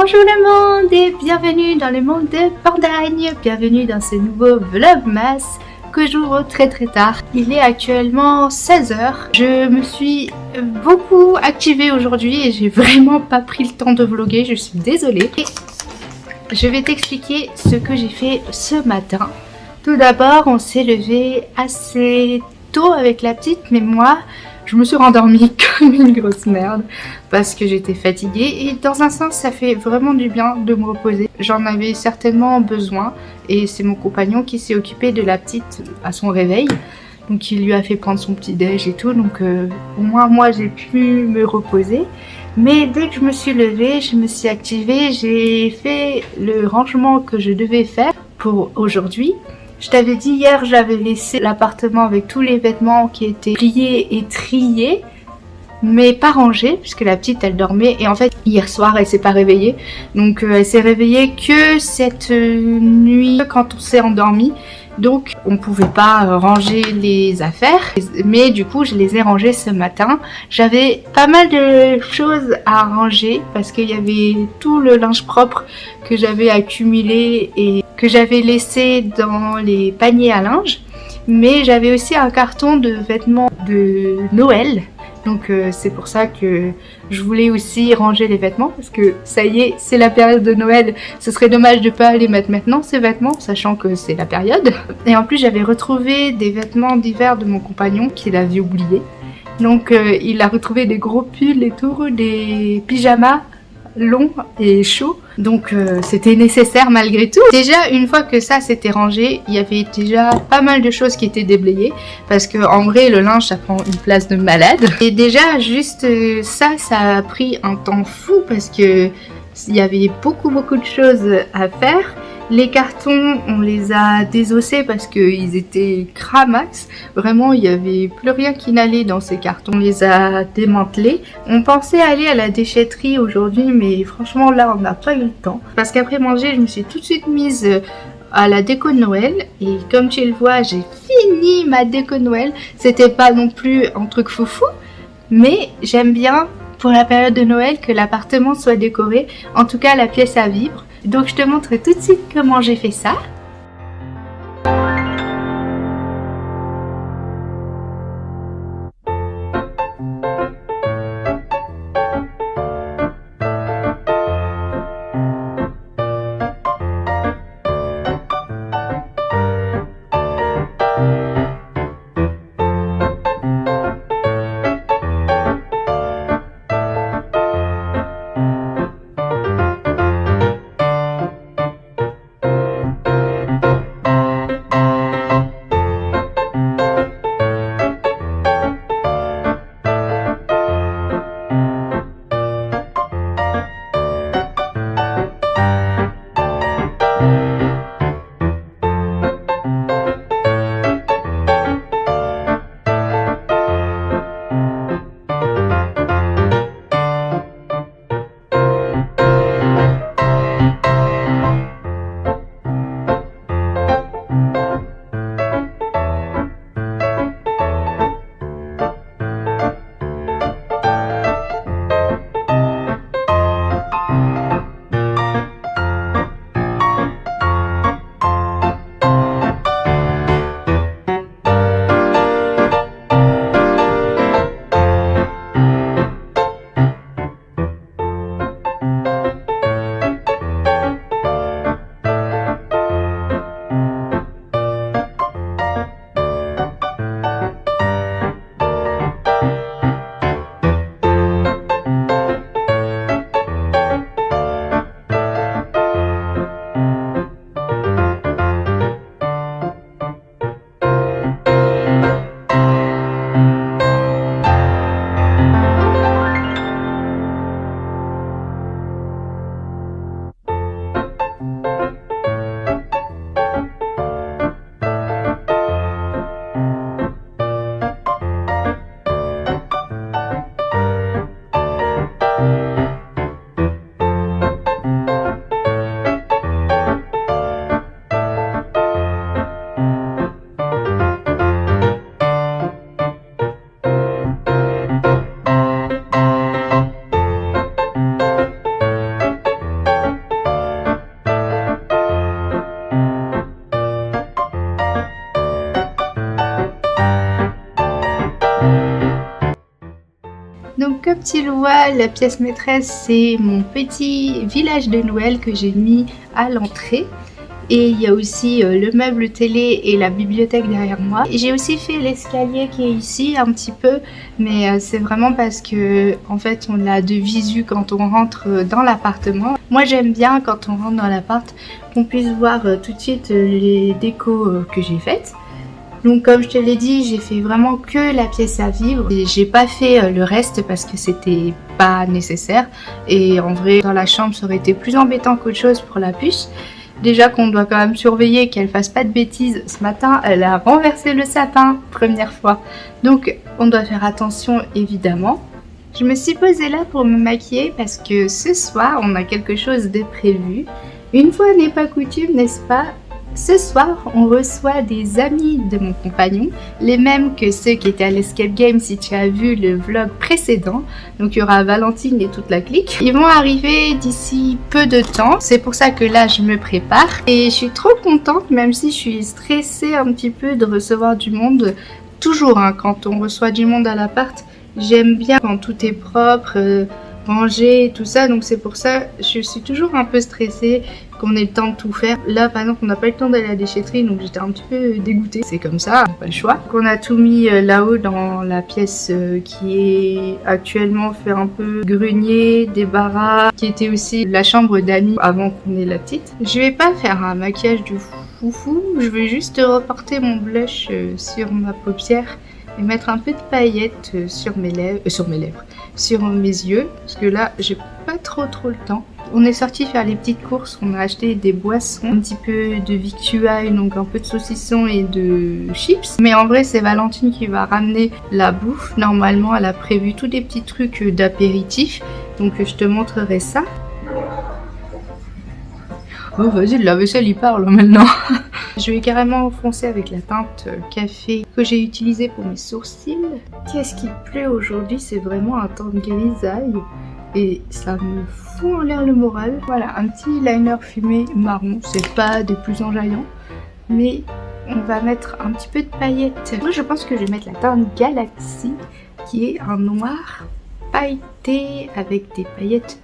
Bonjour le monde et bienvenue dans le monde de Pandagne. Bienvenue dans ce nouveau Vlogmas que j'ouvre très tard. Il est actuellement 16h. Je me suis beaucoup activée aujourd'hui et j'ai vraiment pas pris le temps de vlogger. Je suis désolée. Et je vais t'expliquer ce que j'ai fait ce matin. Tout d'abord, on s'est levé assez tôt avec la petite, mais moi, je me suis rendormie comme une grosse merde parce que j'étais fatiguée et dans un sens ça fait vraiment du bien de me reposer. J'en avais certainement besoin et c'est mon compagnon qui s'est occupé de la petite à son réveil. Donc il lui a fait prendre son petit déj et tout, donc au moins moi j'ai pu me reposer. Mais dès que je me suis levée, je me suis activée, j'ai fait le rangement que je devais faire pour aujourd'hui. Je t'avais dit hier, j'avais laissé l'appartement avec tous les vêtements qui étaient pliés et triés, mais pas rangés, puisque la petite elle dormait. Et en fait, hier soir, elle s'est pas réveillée. Donc elle s'est réveillée que cette nuit quand on s'est endormi. Donc on pouvait pas ranger les affaires, mais du coup je les ai rangées ce matin. J'avais pas mal de choses à ranger parce qu'il y avait tout le linge propre que j'avais accumulé et que j'avais laissé dans les paniers à linge. Mais j'avais aussi un carton de vêtements de Noël. Donc c'est pour ça que je voulais aussi ranger les vêtements parce que ça y est, c'est la période de Noël. Ce serait dommage de pas les mettre maintenant ces vêtements, sachant que c'est la période. Et en plus j'avais retrouvé des vêtements d'hiver de mon compagnon qu'il avait oublié. Donc il a retrouvé des gros pulls et tout, des pyjamas longs et chauds. Donc c'était nécessaire malgré tout. Déjà une fois que ça s'était rangé, il y avait déjà pas mal de choses qui étaient déblayées parce que en vrai le linge ça prend une place de malade. Et déjà juste ça a pris un temps fou parce que il y avait beaucoup de choses à faire. Les cartons, on les a désossés parce qu'ils étaient cramax. Vraiment, il n'y avait plus rien qui n'allait dans ces cartons. On les a démantelés. On pensait aller à la déchetterie aujourd'hui, mais franchement, là, on n'a pas eu le temps. Parce qu'après manger, je me suis tout de suite mise à la déco de Noël. Et comme tu le vois, j'ai fini ma déco de Noël. C'était pas non plus un truc foufou, mais j'aime bien pour la période de Noël que l'appartement soit décoré. En tout cas, la pièce à vivre. Donc je te montre tout de suite comment j'ai fait ça. Donc comme tu le vois, la pièce maîtresse c'est mon petit village de Noël que j'ai mis à l'entrée. Et il y a aussi le meuble télé et la bibliothèque derrière moi. J'ai aussi fait l'escalier qui est ici un petit peu, mais c'est vraiment parce que en fait on l'a de visu quand on rentre dans l'appartement. Moi j'aime bien quand on rentre dans l'appart qu'on puisse voir tout de suite les décos que j'ai faites. Donc comme je te l'ai dit, j'ai fait vraiment que la pièce à vivre et j'ai pas fait le reste parce que c'était pas nécessaire. Et en vrai dans la chambre ça aurait été plus embêtant qu'autre chose pour la puce. Déjà qu'on doit quand même surveiller qu'elle fasse pas de bêtises. Ce matin, elle a renversé le sapin, première fois. Donc, on doit faire attention, évidemment. Je me suis posée là pour me maquiller parce que ce soir, on a quelque chose de prévu. Une fois n'est pas coutume, n'est-ce pas? Ce soir, on reçoit des amis de mon compagnon, les mêmes que ceux qui étaient à l'Escape Game si tu as vu le vlog précédent. Donc il y aura Valentine et toute la clique. Ils vont arriver d'ici peu de temps, c'est pour ça que là je me prépare. Et je suis trop contente, même si je suis stressée un petit peu de recevoir du monde. Toujours, hein, quand on reçoit du monde à l'appart, j'aime bien quand tout est propre, rangé et tout ça. Donc c'est pour ça je suis toujours un peu stressée qu'on ait le temps de tout faire. Là par exemple on n'a pas eu le temps d'aller à la déchetterie donc j'étais un petit peu dégoûtée. C'est comme ça, on n'a pas le choix. Donc on a tout mis là-haut dans la pièce qui est actuellement fait un peu grenier, débarras, qui était aussi la chambre d'Annie avant qu'on ait la petite. Je vais pas faire un maquillage du foufou, je vais juste reporter mon blush sur ma paupière et mettre un peu de paillettes sur mes lèvres, sur mes yeux, parce que là j'ai pas trop le temps. On est sorti faire les petites courses, on a acheté des boissons, un petit peu de victuailles, donc un peu de saucisson et de chips. Mais en vrai c'est Valentine qui va ramener la bouffe. Normalement elle a prévu tous des petits trucs d'apéritif, donc je te montrerai ça. Oh vas-y, le lave-vaisselle il parle maintenant. Je vais carrément enfoncer avec la teinte café que j'ai utilisée pour mes sourcils. Qu'est-ce qui pleut aujourd'hui? C'est vraiment un temps de grisaille et ça me fout en l'air le moral. Voilà, un petit liner fumé marron, c'est pas des plus enjaillants, mais on va mettre un petit peu de paillettes. Moi je pense que je vais mettre la teinte Galaxy qui est un noir pailleté avec des paillettes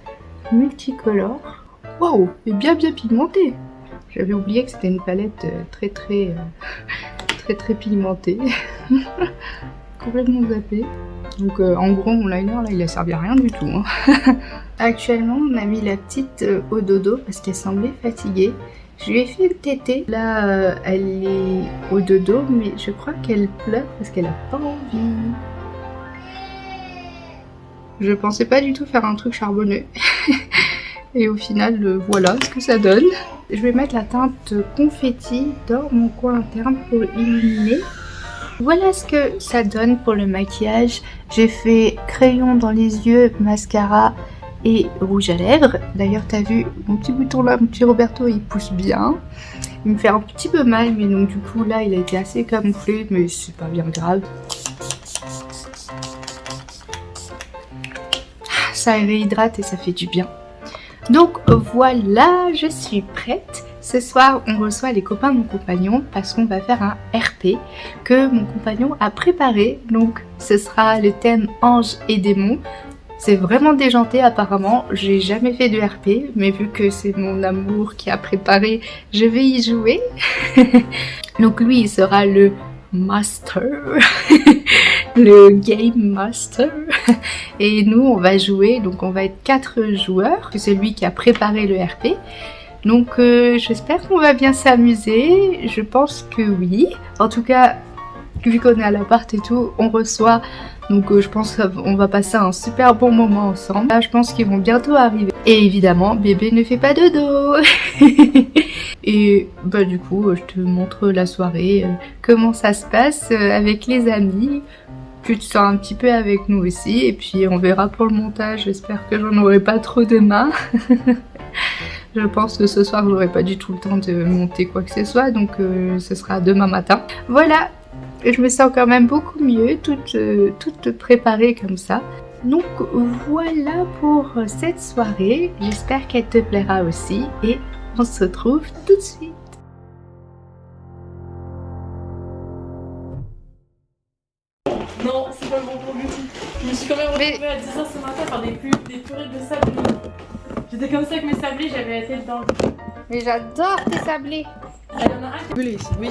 multicolores. Waouh, c'est bien pigmenté. J'avais oublié que c'était une palette très pigmentée. Complètement zappée. Donc en gros mon liner là il a servi à rien du tout. Hein. Actuellement on a mis la petite au dodo parce qu'elle semblait fatiguée. Je lui ai fait le tété. Là elle est au dodo mais je crois qu'elle pleure parce qu'elle a pas envie. Je pensais pas du tout faire un truc charbonneux. Et au final, voilà ce que ça donne. Je vais mettre la teinte confetti dans mon coin interne pour illuminer. Voilà ce que ça donne pour le maquillage. J'ai fait crayon dans les yeux, mascara et rouge à lèvres. D'ailleurs, t'as vu mon petit bouton là, mon petit Roberto, il pousse bien. Il me fait un petit peu mal, mais donc du coup là, il a été assez camouflé, mais c'est pas bien grave. Ça réhydrate et ça fait du bien. Donc voilà, je suis prête. Ce soir, on reçoit les copains de mon compagnon parce qu'on va faire un RP que mon compagnon a préparé. Donc ce sera le thème ange et démon. C'est vraiment déjanté apparemment. J'ai jamais fait de RP, mais vu que c'est mon amour qui a préparé, je vais y jouer. Donc lui, il sera le master, le game master, et nous on va jouer, donc on va être 4 joueurs, c'est lui qui a préparé le RP, donc j'espère qu'on va bien s'amuser, je pense que oui, en tout cas vu qu'on est à l'appart et tout, on reçoit, donc je pense qu'on va passer un super bon moment ensemble. Là je pense qu'ils vont bientôt arriver, et évidemment bébé ne fait pas de dos. Et bah du coup je te montre la soirée, comment ça se passe avec les amis. Tu te sens un petit peu avec nous aussi et puis on verra pour le montage. J'espère que j'en aurai pas trop demain. Je pense que ce soir j'aurai pas du tout le temps de monter quoi que ce soit, donc ce sera demain matin. Voilà, je me sens quand même beaucoup mieux, toute préparée comme ça. Donc voilà pour cette soirée, j'espère qu'elle te plaira aussi et on se retrouve tout de suite. Non, c'est pas bon pour Beauty. Je me suis quand même... C'est- à 10h ce matin faire des purées de sablés. J'étais comme ça avec mes sablés, j'avais la tête dans. Mais j'adore tes sablés. Ah, il y en a un qui est ici. Oui.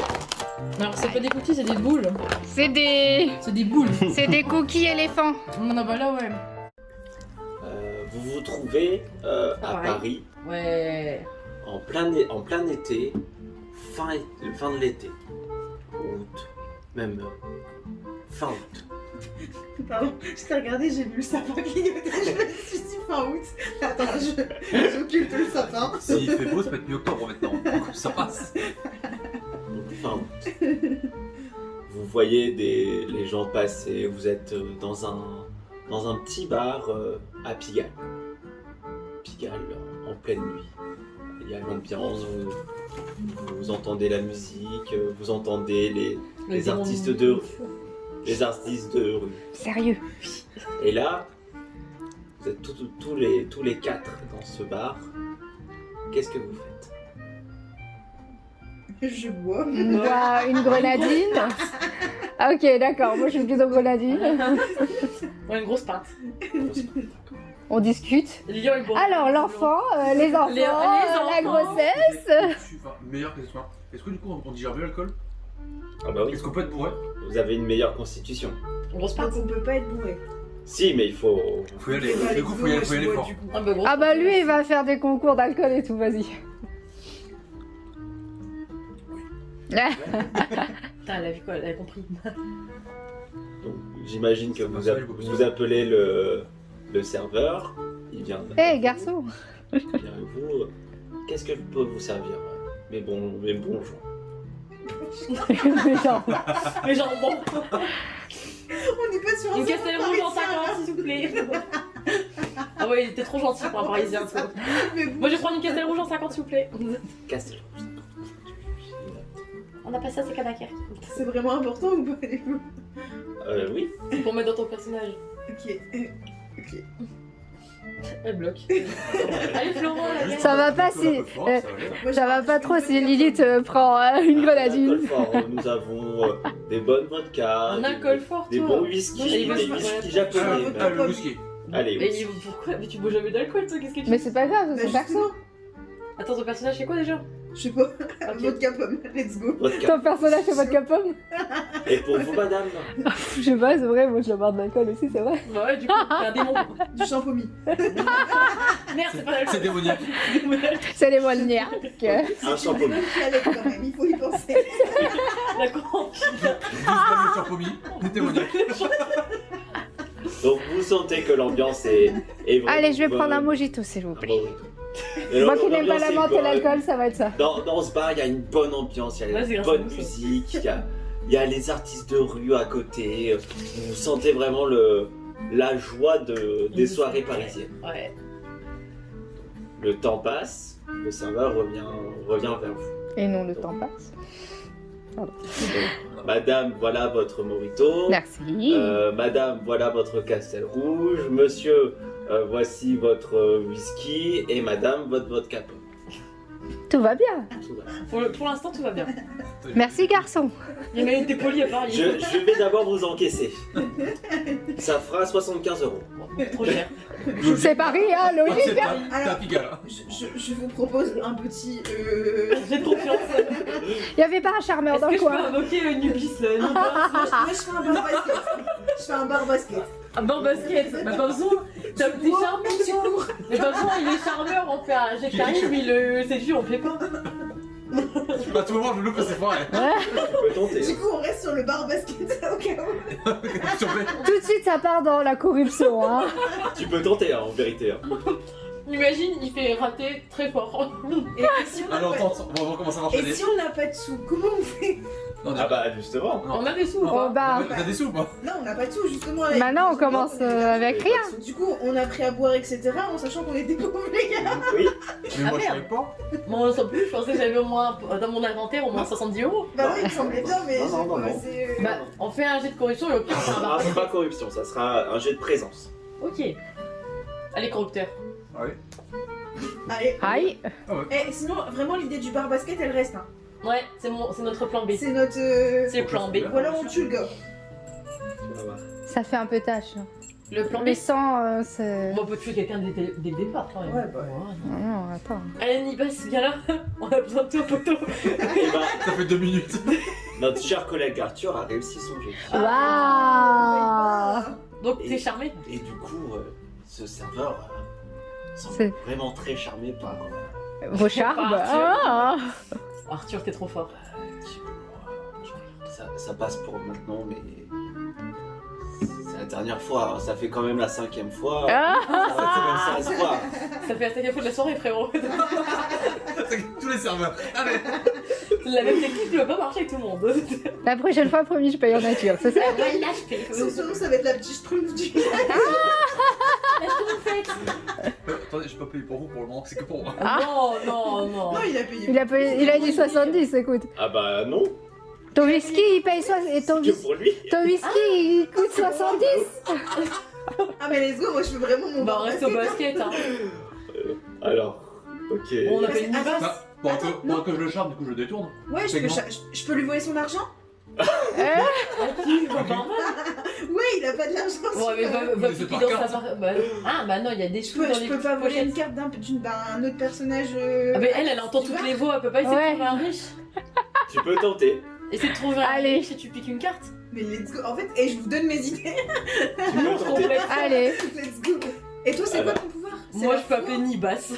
Alors, c'est pas des cookies, c'est des boules. C'est des... C'est des boules. C'est des cookies éléphants. On en a bah là, ouais. Vous vous trouvez à Paris Ouais. en plein été, fin de l'été, août, même fin août. Pardon, je t'ai regardé, j'ai vu le sapin clignoter, je me suis dit fin août. Attends, j'occulte le sapin. S'il fait beau, ça peut être mi-octobre maintenant. Donc ça passe. Donc fin août. Vous voyez les gens passer, vous êtes dans un petit bar à Pigalle. Pigalle en pleine nuit. Il y a l'ambiance, vous entendez la musique, vous entendez les artistes de rue. Sérieux. Et là, vous êtes tous les quatre dans ce bar. Qu'est-ce que vous faites? Je bois. Moi, une grenadine. Ah ok, d'accord. Moi, je suis plutôt grenadine. Ouais, une grosse pinte. On discute. Lilian est bon. Alors, l'enfant, les enfants, la grossesse. Je suis meilleur que toi. Est-ce que du coup on digère mieux l'alcool? Ah bah oui, Est-ce qu'on peut être bourré? vous avez une meilleure constitution. Une grosse Donc pinte. on peut pas être bourré. Si, mais il faut... Faut y aller. Bah, Du coup, faut y aller moi, je bois, fort. du coup. Ah bah, grosse Ah bah pinte. lui, il va faire des concours d'alcool et tout, vas-y. Putain, elle a vu quoi? Elle a compris. Donc, j'imagine que vous appelez le serveur. Il vient Hé, garçon. il vient avec vous. Qu'est-ce que je peux vous servir? Mais bonjour. Mais genre, Mais genre, bon. On n'est pas sur un Une serveur casserole rouge en parisien, 50, s'il vous plaît. Ah ouais, il était trop gentil pour un parisien. ça. là. Mais bon, Moi, je vais prendre une casserole rouge en 50, s'il vous plaît. Castel. On a pas ça, c'est Kanaker. c'est vraiment important ou pas du coup? Oui. Pour mettre dans ton personnage. Ok. Elle bloque. Allez, Florent, la ça va pas si... ça va pas trop si Lilith prend une Un grenadine. alcool fort. Nous avons des bonnes vodkas. Un alcool fort, Des toi. bons Moi, whisky. j'ai- Des moi, whisky je- japonais. Ah, Le whisky. Allez, Mais whisky. pourquoi? Mais tu bois jamais d'alcool, toi, qu'est-ce que tu Mais fais? c'est pas grave, Bah, c'est perso. justement, Attends, ton personnage, c'est quoi déjà? je sais pas, Ok. vodka pomme, let's go. Vodka. Ton personnage c'est votre pomme. Et pour vous, madame? Je sais pas, c'est vrai, moi je bois de l'alcool aussi, c'est vrai. Bah ouais, du coup, t'es un démon. Du champomis. Merde, c'est pas l'alcool. C'est démoniaque. C'est les molnières. Un shampoing. Fialette quand même, il faut y penser. D'accord. Juste pas le champomis. C'est démoniaque. Donc vous sentez que l'ambiance est vraiment Allez, je vais bonne. prendre un mojito s'il vous Un plaît. mojito. Et Moi alors, qui n'aime pas l'ambiance la est menthe et bonne. l'alcool, ça va être ça. Dans ce bar, il y a une bonne ambiance, il y a Ouais, c'est une grave, bonne ça. musique, il y a les artistes de rue à côté. Vous sentez vraiment la joie des soirées parisiennes. Ouais. Le temps passe, le serveur revient vers vous. Et non, le temps passe. Donc, madame, voilà votre mojito. Merci. Madame, voilà votre castel rouge. Monsieur, voici votre whisky. Et madame, votre vodka pomme. Tout va bien. Tout va. Pour l'instant, tout va bien. Merci garçon. Il y en a une des polis à Paris. Je vais d'abord vous encaisser. Ça fera 75 €. Bon, trop cher. C'est Paris, hein, logique. C'est pas. T'es à Alors, Pigalle. hein. je vous propose un petit. J'ai de confiance. Il y avait pas un charmeur Est-ce dans que le je peux coin. invoquer Nubis là Moi, je fais un bar basket. Je fais un bar basket. Un bar basket. Bah, pas besoin. T'es charmeur, toi. Mais pas besoin, il est charmeur. On fait un jet de charisme, mais le séduit, on fait pas. À tout moment, je me loupe, c'est vrai. Tu peux tenter. Du coup, on reste sur le bar basket au cas où. Surveille. Tout de suite, ça part dans la corruption, hein. Tu peux tenter, hein, en vérité. hein. Imagine, il fait rater très fort. Et si on n'a Alors, pas... attends, on va voir comment ça marche. Et si on n'a pas de sous, comment on fait? Non, Ah bah justement. On a des sous. Non, Oh, bah. T'as des sous ou pas? Non, on n'a pas de sous, justement. Avec... Maintenant, on commence avec rien. Du coup, on a pris à boire, etc. en sachant qu'on était pauvres, les gars. Oui. Mais moi, Ah, je savais pas. Moi, sans plus, je pensais que j'avais au moins, dans mon inventaire, au moins 70 €. Bah oui, il me semblait bien, mais Non, non, j'ai non, pas non. assez... Bah, on fait un jet de corruption et au pire, on fait un bar Ah, c'est basket. pas corruption, ça sera un jet de présence. Ok. Allez, corrupteur. Allez. Aïe. Eh, sinon, vraiment, l'idée du bar basket, elle reste. Hein. Ouais, c'est notre plan B. C'est notre... C'est le plan B. Voilà, on tue le gars. Tu vas voir. Ça fait un peu tâche. hein. Le plan B. Mais sans, c'est... On peut tuer quelqu'un dès le départ, quand même. Ouais, bah. Non, non, attends. Allez, Nibas, viens là. On a besoin de toi, poteau. Et bah, Ça fait 2 minutes. notre cher collègue Arthur a réussi son jet. Waouh. Donc, t'es charmé. Et du coup, ce serveur semble C'est- vraiment très charmé par... Vos charmes. Arthur. Ah. Arthur, t'es trop fort. ça passe pour maintenant, mais... C'est la dernière fois, hein. Ça fait quand même la 5e fois. Ah. Ça se voit. Ça fait la 5e fois de la soirée, frérot. C'est tous les serveurs. Allez. La même technique ne va pas marcher avec tout le monde. La prochaine fois, promis, je paye en nature, c'est ça? Voilà, je paye. Sinon, ça va être la petite schtroumpf du. Attendez, j'ai pas payé pour vous pour le moment, c'est que pour moi. Ah. Non, non, non. Non, il a payé. Il a dit 70, écoute. Ah bah non, Ton whisky, il paye 60. Et ton que pour lui. whisky, il coûte 70. Ah, mais let's go, moi je fais vraiment mon. Bah, on reste au basket, hein. Alors, ok. On appelle une Attends, basse. Ah, pour que je le charme, du coup je le détourne. Ouais, je peux lui voler son argent? Tu vois pas mal. Ouais, il a pas de l'argent. Ouais, mais va Mais c'est piquer par dans carte. sa part. Ah, bah non, il y a des Je sous dans les peux pas voler une pochettes. carte d'un autre personnage. Ah, mais elle entend tu toutes vois les voix, elle peut pas essayer Ouais. de trouver un riche. Tu peux tenter. Essaye de trouver un Allez. riche et tu piques une carte. Mais let's go. En fait, et je vous donne mes idées. Tu peux tenter. Complète. Allez. Let's go. Et toi, c'est quoi Alors. ton pouvoir? C'est Moi, la je peux appeler foi. Nibas.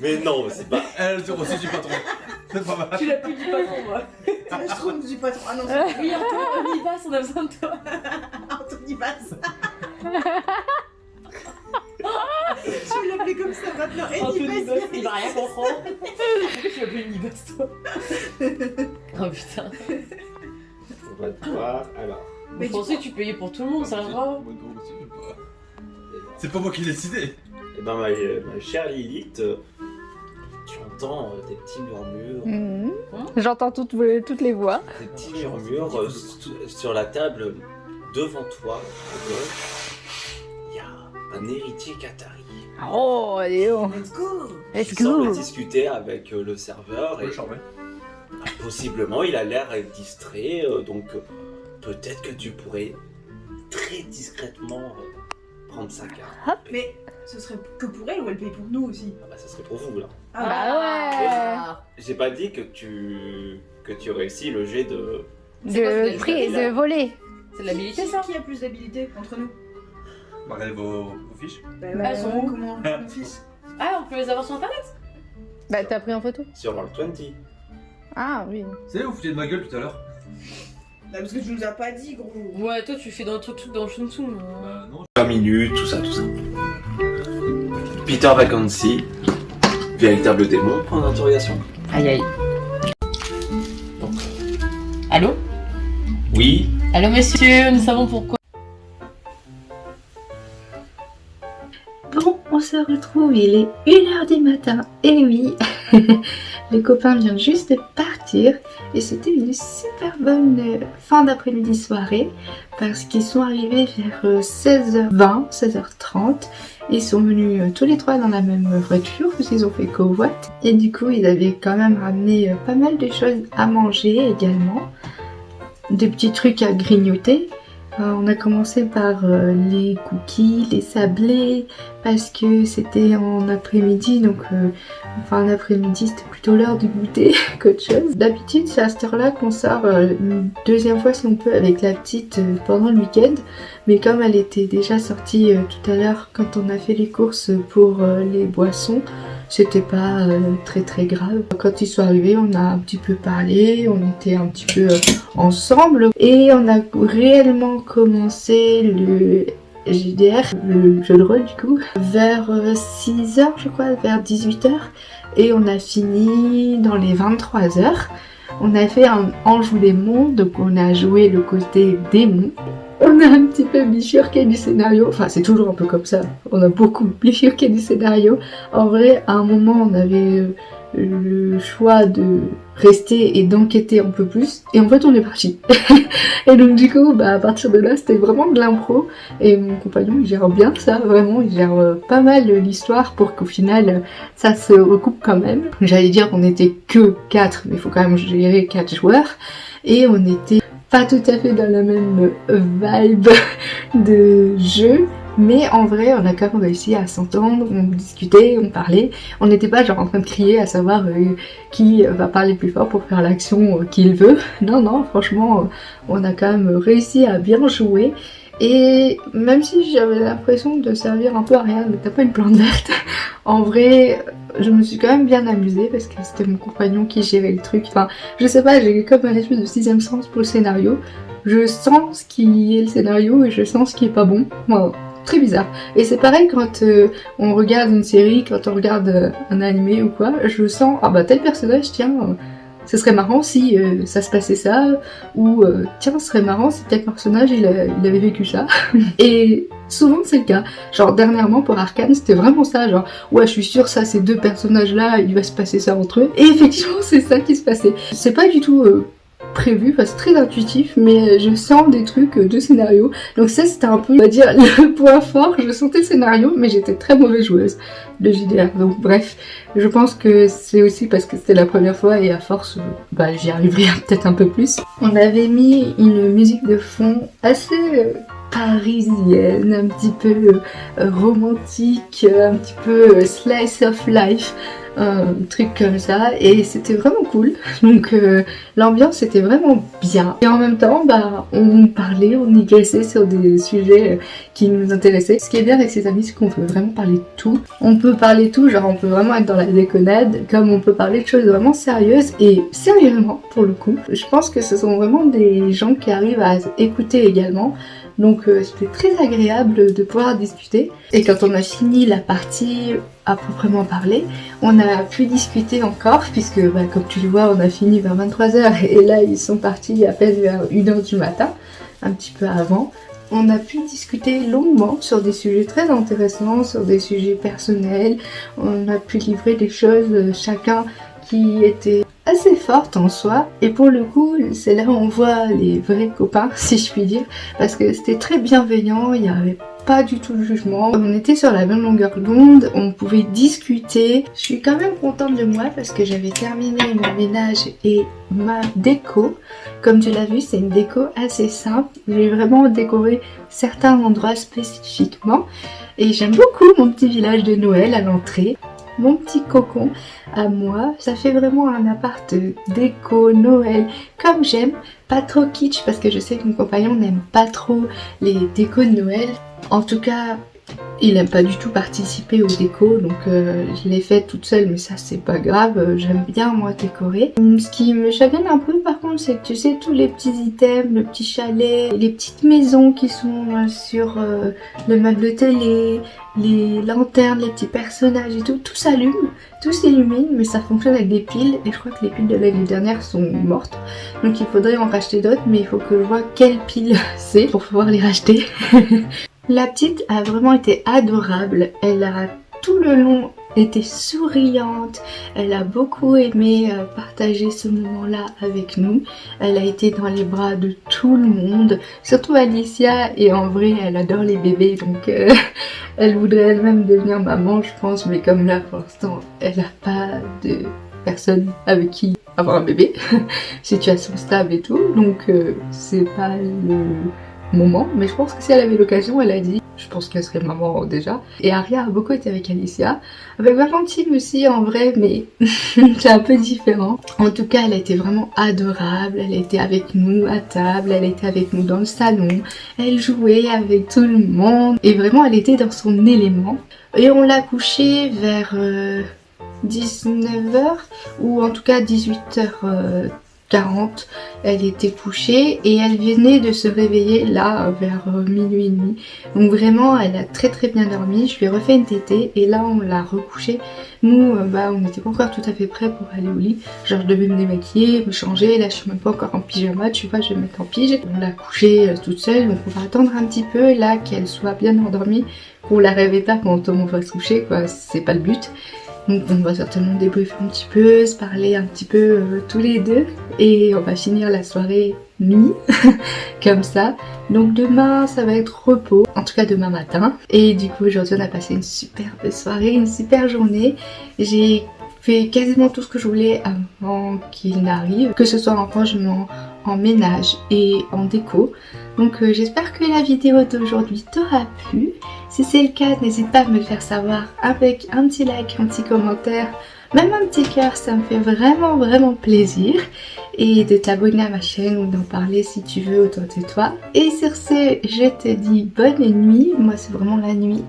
Mais non, c'est pas... Elle, c'est aussi du patron. C'est pas mal. Tu l'as plus du patron, moi. C'est la schtroumpf du patron. Ah non, Oui, Antoine, Nibas, on a besoin de toi. c'est Anthony Bass. Je vais l'appeler comme ça maintenant. Et Anthony Nibas, Nibas, il va rien comprendre. Pourquoi tu m'appelles Nibas, toi? Oh putain. On va te voir. Alors, Je pensais que tu payais pour tout le monde, ça va. Moi, non, aussi, je sais pas. C'est pas moi qui l'ai décidé. eh ben, ma chère Lilith, tu entends des petits murmures. Mhm. J'entends toutes les voix. Des petits murmures sur la table devant toi, à gauche. Il y a un héritier qatari. Oh, Léo. Let's go. Let's Qui semble go. discuter avec le serveur Je et le charmer. possiblement il a l'air distrait, donc peut-être que tu pourrais très discrètement prendre sa carte. Mais ce serait que pour elle ou elle paye pour nous aussi? Ah bah ça serait pour vous là. Bah ouais. Ah. J'ai pas dit que tu réussis le jet de... C'est quoi, c'est De prix, de voler. C'est de l'habilité, ça? Qui a plus d'habilité entre nous? Bah, regardez vos fiches. Bah Bah, elles sont où? Comment on nos fiches? Ah, on peut les avoir sur internet? Bah, t'as pris en photo. sur Roll20. Ah oui. C'est vous foutiez de ma gueule tout à l'heure. Bah, parce que tu nous as pas dit, gros. Ouais, toi, tu fais dans le truc dans le chum chum. Non. 20 minutes, tout ça. Peter Vacancy, véritable démon, point d'interrogation. Aïe aïe. Allô? Oui, Allô, messieurs, nous savons pourquoi. Bon, on se retrouve, il est 1h du matin. Et oui, les copains viennent juste de partir. Et c'était une super bonne fin d'après-midi soirée. Parce qu'ils sont arrivés vers 16h20, 16h30. Ils sont venus tous les trois dans la même voiture, parce qu'ils ont fait covoite. Et du coup, ils avaient quand même ramené pas mal de choses à manger également. Des petits trucs à grignoter. On a commencé par les cookies, les sablés, parce que c'était en après-midi, donc en après-midi c'était plutôt l'heure du goûter qu'autre chose. D'habitude c'est à cette heure-là qu'on sort une deuxième fois si on peut avec la petite pendant le week-end, mais comme elle était déjà sortie tout à l'heure quand on a fait les courses pour les boissons, c'était pas très grave. Quand ils sont arrivés, on a un petit peu parlé, on était un petit peu ensemble et on a réellement commencé le JDR, le jeu de rôle du coup, vers 6h je crois, vers 18h et on a fini dans les 23h. On a fait un Anjou démon, donc on a joué le côté démon. On a un petit peu bifurqué du scénario, enfin c'est toujours un peu comme ça, on a beaucoup bifurqué du scénario. En vrai, à un moment on avait le choix de rester et d'enquêter un peu plus, et en fait on est parti. Et donc du coup, à partir de là c'était vraiment de l'impro, et mon compagnon il gère bien ça, vraiment il gère pas mal l'histoire pour qu'au final ça se recoupe quand même. J'allais dire qu'on était que 4, mais il faut quand même gérer 4 joueurs, et on était pas tout à fait dans la même vibe de jeu. Mais en vrai, on a quand même réussi à s'entendre, on discutait, on parlait. On n'était pas genre en train de crier à savoir qui va parler plus fort pour faire l'action qu'il veut. Non, non, franchement, on a quand même réussi à bien jouer. Et même si j'avais l'impression de servir un peu à rien, de taper une plante verte, en vrai, je me suis quand même bien amusée parce que c'était mon compagnon qui gérait le truc. Enfin, je sais pas, j'ai comme un espèce de sixième sens pour le scénario. Je sens ce qui est le scénario et je sens ce qui est pas bon. Voilà. Très bizarre. Et c'est pareil quand on regarde une série, quand on regarde un animé ou quoi, je sens, ah bah tel personnage, tiens, ce serait marrant si ça se passait ça, ou tiens, ce serait marrant si tel personnage il avait vécu ça. Et souvent c'est le cas. Genre dernièrement pour Arcane, c'était vraiment ça, genre ouais, je suis sûre ça, ces deux personnages là, il va se passer ça entre eux. Et effectivement, c'est ça qui se passait. C'est pas du tout prévu, enfin c'est très intuitif, mais je sens des trucs de scénario. Donc ça c'était un peu, on va dire, le point fort. Je sentais le scénario, mais j'étais très mauvaise joueuse de JDR. Donc bref, je pense que c'est aussi parce que c'était la première fois et à force, bah j'y arriverai peut-être un peu plus. On avait mis une musique de fond assez parisienne, un petit peu romantique, un petit peu slice of life. Un truc comme ça, et c'était vraiment cool. Donc l'ambiance était vraiment bien, et en même temps bah on parlait, on digressait sur des sujets qui nous intéressaient. Ce qui est bien avec ses amis, c'est qu'on peut vraiment parler de tout. On peut parler de tout, genre on peut vraiment être dans la déconnade, comme on peut parler de choses vraiment sérieuses, et sérieusement pour le coup. Je pense que ce sont vraiment des gens qui arrivent à écouter également. Donc c'était très agréable de pouvoir discuter. Et quand on a fini la partie à proprement parler, on a pu discuter encore, puisque bah, comme tu le vois, on a fini vers 23h et là ils sont partis à peine vers 1h du matin, un petit peu avant. On a pu discuter longuement sur des sujets très intéressants, sur des sujets personnels. On a pu livrer des choses chacun qui étaient assez fortes en soi, et pour le coup c'est là où on voit les vrais copains, si je puis dire, parce que c'était très bienveillant, il n'y avait pas du tout de jugement, on était sur la même longueur d'onde, on pouvait discuter. Je suis quand même contente de moi parce que j'avais terminé mon ménage et ma déco. Comme tu l'as vu, c'est une déco assez simple, j'ai vraiment décoré certains endroits spécifiquement, et j'aime beaucoup mon petit village de Noël à l'entrée. Mon petit cocon à moi, ça fait vraiment un appart déco Noël comme j'aime, pas trop kitsch parce que je sais que mon compagnon n'aime pas trop les décos de Noël. En tout cas, il n'aime pas du tout participer aux décos, donc je l'ai fait toute seule, mais ça c'est pas grave, j'aime bien moi décorer. Ce qui me chagrine un peu par contre, c'est que tu sais, tous les petits items, le petit chalet, les petites maisons qui sont sur le meuble télé, les lanternes, les petits personnages et tout s'allume, tout s'illumine, mais ça fonctionne avec des piles, et je crois que les piles de l'année dernière sont mortes, donc il faudrait en racheter d'autres, mais il faut que je vois quelles piles c'est pour pouvoir les racheter. La petite a vraiment été adorable, elle a tout le long été souriante, elle a beaucoup aimé partager ce moment-là avec nous, elle a été dans les bras de tout le monde, surtout Alicia, et en vrai elle adore les bébés, donc elle voudrait elle-même devenir maman je pense, mais comme là pour l'instant elle n'a pas de personne avec qui avoir un bébé, situation stable et tout, donc c'est pas le moment, mais je pense que si elle avait l'occasion, elle a dit, je pense qu'elle serait maman déjà. Et Aria a beaucoup été avec Alicia, avec Valentine aussi en vrai, mais c'est un peu différent. En tout cas, elle a été vraiment adorable, elle était avec nous à table, elle était avec nous dans le salon, elle jouait avec tout le monde, et vraiment elle était dans son élément. Et on l'a couchée vers 19h, ou en tout cas 18h40, elle était couchée et elle venait de se réveiller là vers minuit et demi. Donc vraiment elle a très très bien dormi, je lui ai refait une tétée et là on l'a recouchée. Nous on n'était pas encore tout à fait prêts pour aller au lit, genre je devais me démaquiller, me changer, là je suis même pas encore en pyjama, tu vois, je vais me mettre en pige. On l'a couchée toute seule, donc on va attendre un petit peu là qu'elle soit bien endormie, qu'on la réveille pas quand on va se coucher quoi, c'est pas le but. Donc on va certainement débriefer un petit peu, se parler un petit peu tous les deux, et on va finir la soirée nuit comme ça. Donc demain ça va être repos, en tout cas demain matin. Et du coup aujourd'hui on a passé une superbe soirée, une super journée. J'ai fait quasiment tout ce que je voulais avant qu'il n'arrive, que ce soit en rangement, en ménage et en déco. Donc j'espère que la vidéo d'aujourd'hui t'aura plu. Si c'est le cas, n'hésite pas à me le faire savoir avec un petit like, un petit commentaire, même un petit cœur, ça me fait vraiment plaisir. Et de t'abonner à ma chaîne ou d'en parler si tu veux autour de toi. Et sur ce, je te dis bonne nuit. Moi c'est vraiment la nuit.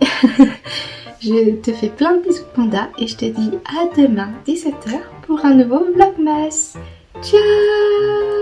Je te fais plein de bisous panda et je te dis à demain 17h pour un nouveau vlogmas. Ciao!